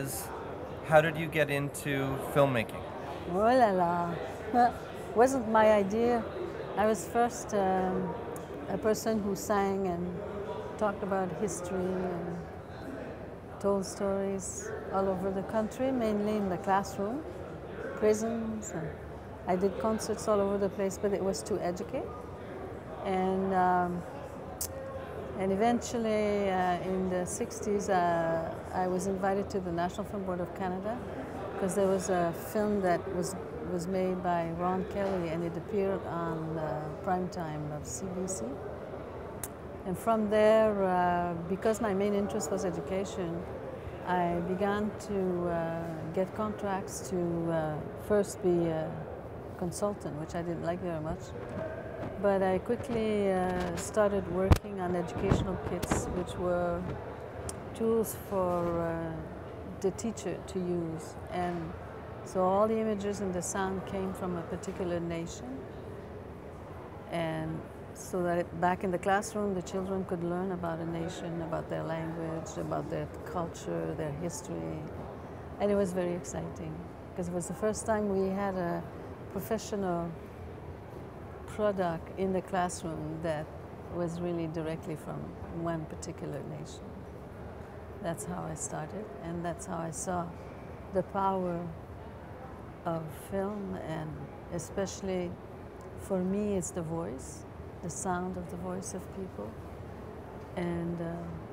is, how did you get into filmmaking? Oh la la. Wasn't my idea. I was first a person who sang and talked about history and told stories all over the country, mainly in the classroom, prisons. And I did concerts all over the place, but it was to educate. And, um, and eventually, in the 60s, I was invited to the National Film Board of Canada because there was a film that was made by Ron Kelly, and it appeared on prime time of CBC. And from there, because my main interest was education, I began to get contracts to first be a consultant, which I didn't like very much. But I quickly started working on educational kits, which were tools for the teacher to use. And so all the images and the sound came from a particular nation. And so that back in the classroom, the children could learn about a nation, about their language, about their culture, their history. And it was very exciting because it was the first time we had a professional product in the classroom that was really directly from one particular nation. That's how I started, and that's how I saw the power of film, and especially for me, it's the voice, the sound of the voice of people. And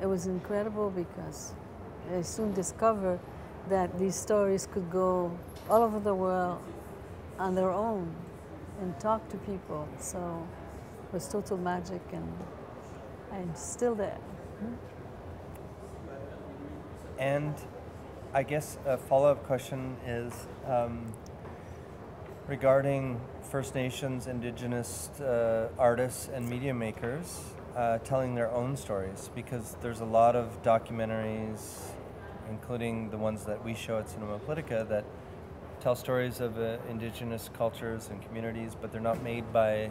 it was incredible because I soon discovered that these stories could go all over the world on their own and talk to people. So it was total magic, and I'm still there. And I guess a follow-up question is regarding First Nations, Indigenous artists and media makers telling their own stories, because there's a lot of documentaries, including the ones that we show at Cinema Politica, that tell stories of Indigenous cultures and communities, but they're not made by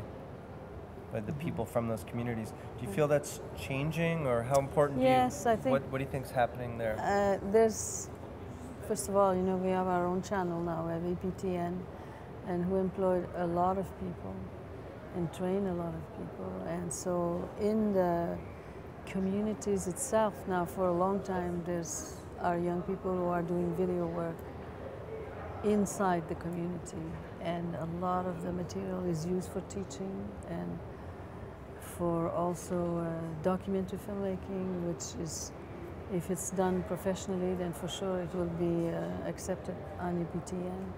the people from those communities. Do you feel that's changing, or how important Yes, I think. What do you think's happening there? There's, first of all, you know, we have our own channel now, we have EPTN, and who employed a lot of people and train a lot of people. And so in the communities itself now, for a long time, there's our young people who are doing video work inside the community, and a lot of the material is used for teaching and for also documentary filmmaking, which is, if it's done professionally, then for sure it will be accepted on UPTN.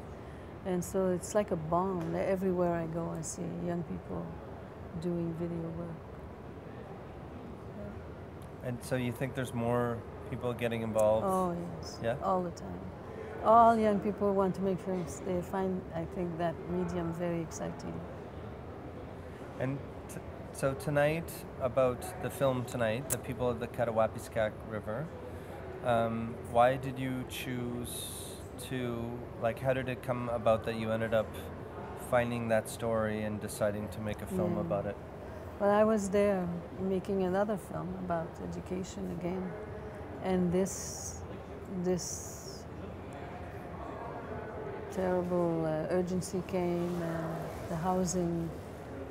And so it's like a bomb. Everywhere I go, I see young people doing video work. And so you think there's more people getting involved? Oh yes, yeah? All the time. All young people want to make films. They find, I think, that medium very exciting. And so tonight, about the film tonight, The People of the Katawapiskak River, why did you choose to, how did it come about that you ended up finding that story and deciding to make a film about it? Well, I was there making another film about education again, and this terrible urgency came. The housing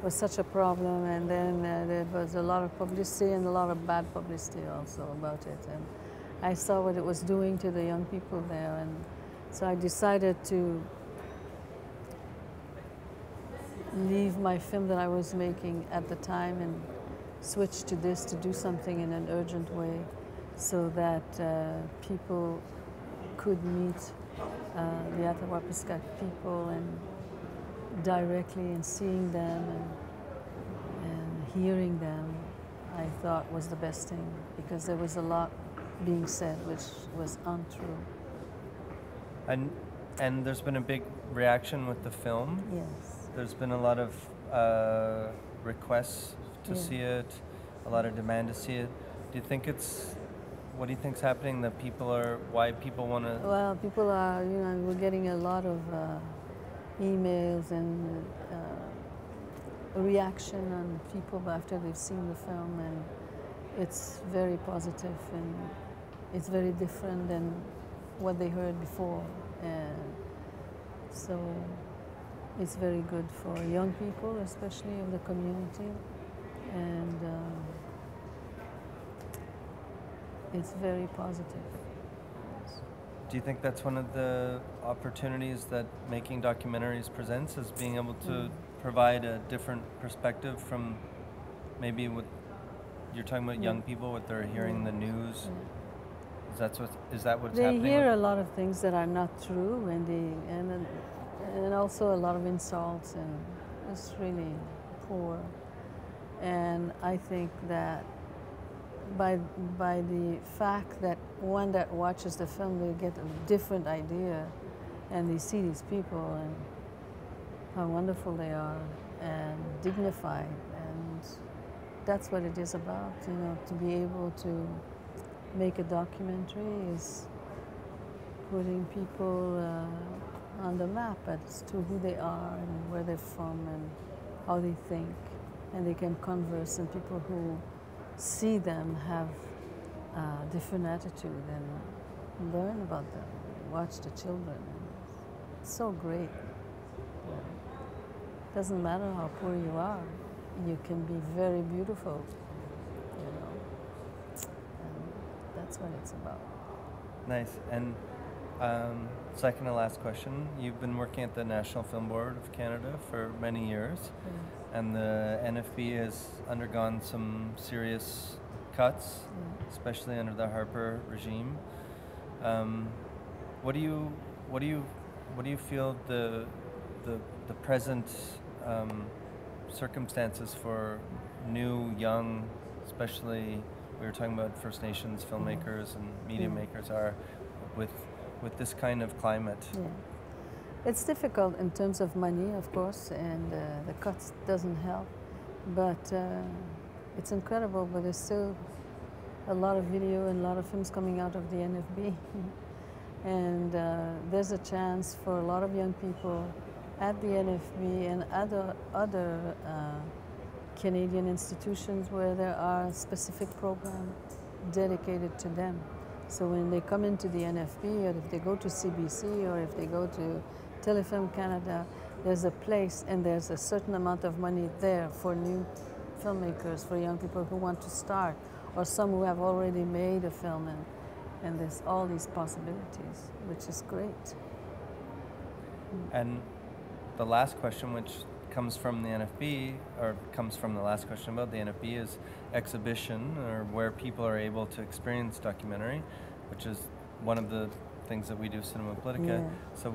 was such a problem, and then there was a lot of publicity and a lot of bad publicity also about it. And I saw what it was doing to the young people there, and so I decided to leave my film that I was making at the time and switch to this, to do something in an urgent way, so that people could meet the Atawapiskak people and directly, and seeing them and hearing them, I thought was the best thing, because there was a lot being said which was untrue. And there's been a big reaction with the film. Yes. There's been a lot of requests to see it, a lot of demand to see it. Do you think what do you think's happening, that why people want to? Well, people are, we're getting a lot of emails and reaction on people after they've seen the film, and it's very positive, and it's very different than what they heard before. And so it's very good for young people, especially of the community. And it's very positive. Do you think that's one of the opportunities that making documentaries presents, is being able to provide a different perspective from maybe what you're talking about, young people, what they're hearing the news? Is that what's happening? They hear a lot of things that are not true, and also a lot of insults, and it's really poor. And I think that by the fact that one that watches the film, they get a different idea, and they see these people and how wonderful they are and dignified, and that's what it is about, you know, to be able to make a documentary is putting people on the map as to who they are and where they're from and how they think, and they can converse, and people who see them have a different attitude and learn about them, watch the children. It's so great. It doesn't matter how poor you are, you can be very beautiful, you know, and that's what it's about. Nice. And second to last question, you've been working at the National Film Board of Canada for many years. And the NFB has undergone some serious cuts, especially under the Harper regime. What do you feel the present circumstances for new, young, especially we were talking about First Nations filmmakers and media makers are with this kind of climate? Yeah. It's difficult in terms of money, of course, and the cuts doesn't help, but it's incredible, but there's still a lot of video and a lot of films coming out of the NFB. And there's a chance for a lot of young people at the NFB and other Canadian institutions where there are specific programs dedicated to them. So when they come into the NFB, or if they go to CBC, or if they go to Telefilm Canada, there's a place and there's a certain amount of money there for new filmmakers, for young people who want to start, or some who have already made a film, and there's all these possibilities, which is great. And the last question, which comes from the NFB, or comes from the last question about the NFB, is exhibition, or where people are able to experience documentary, which is one of the things that we do, Cinema Politica. Yeah. So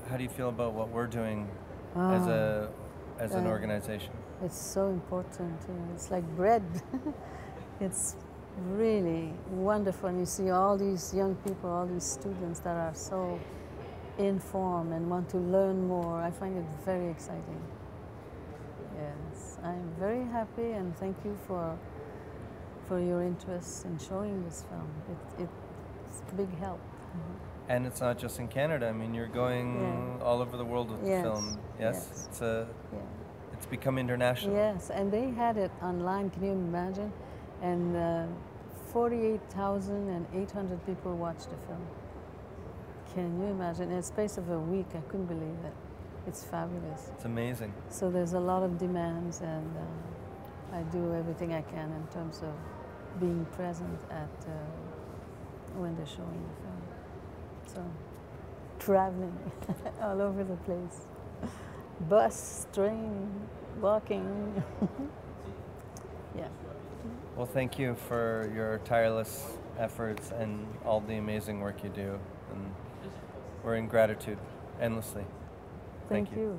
how do you feel about what we're doing as an organization? It's so important. You know, it's like bread. It's really wonderful. And you see all these young people, all these students that are so informed and want to learn more. I find it very exciting. Yes, I'm very happy, and thank you for your interest in showing this film. It's a big help. And it's not just in Canada. I mean, you're going all over the world with the film. Yes? It's become international. Yes, and they had it online, can you imagine? And 48,800 people watched the film. Can you imagine? In the space of a week, I couldn't believe it. It's fabulous. It's amazing. So there's a lot of demands, and I do everything I can in terms of being present at when they're showing the film. So traveling all over the place. Bus, train, walking. Yeah. Well, thank you for your tireless efforts and all the amazing work you do. And we're in gratitude endlessly. Thank you.